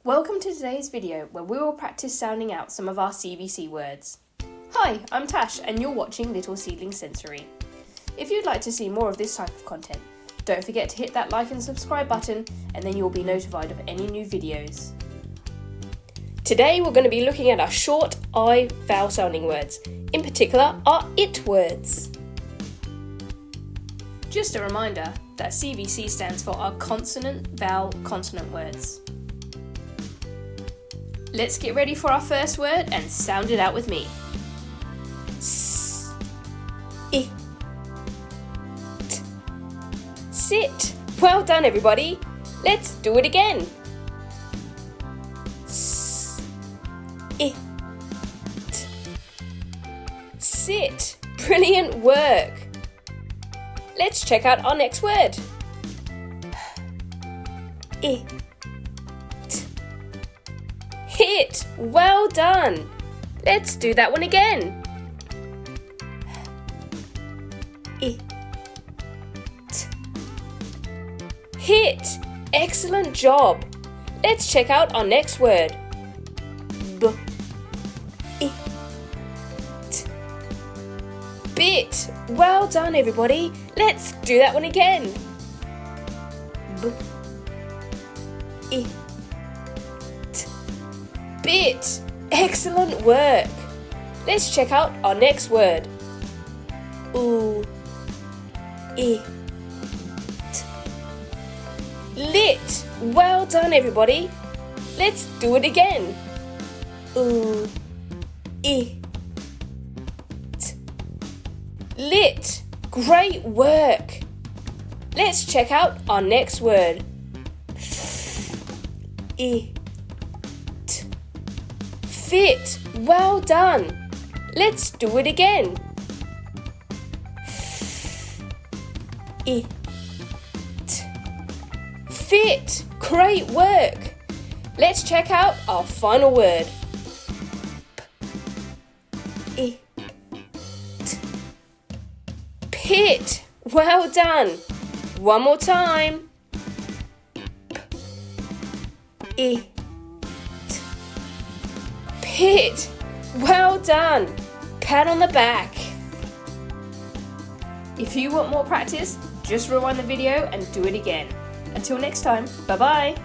Welcome to today's video where we will practice sounding out some of our CVC words. Hi, I'm Tash and you're watching Little Seedlings Sensory. If you'd like to see more of this type of content, don't forget to hit that like and subscribe button and then you'll be notified of any new videos. Today we're going to be looking at our short I vowel sounding words, in particular our IT words. Just a reminder that CVC stands for our Consonant Vowel Consonant words. Let's get ready for our first word and sound it out with me. S, I, t. Sit. Well done, everybody. Let's do it again. S, I, t. Sit. Brilliant work. Let's check out our next word. I, t. Hit. Well done. Let's do that one again. I, t. Hit. Excellent job. Let's check out our next word. B, I, t. Bit. Well done, everybody. Let's do that one again. B, I, t. Bit. Excellent work. Let's check out our next word. Oo, I, t. Lit. Well done, everybody. Let's do it again. Oo, I, t. Lit. Great work. Let's check out our next word. I, t. Fit. Well done. Let's do it again. I, t. Fit. Great work. Let's check out our final word. P, I, t. Pit. Well done. One more time. P, I, t. Pit. Well done. Pat on the back. If you want more practice, just rewind the video and do it again. Until next time, bye bye.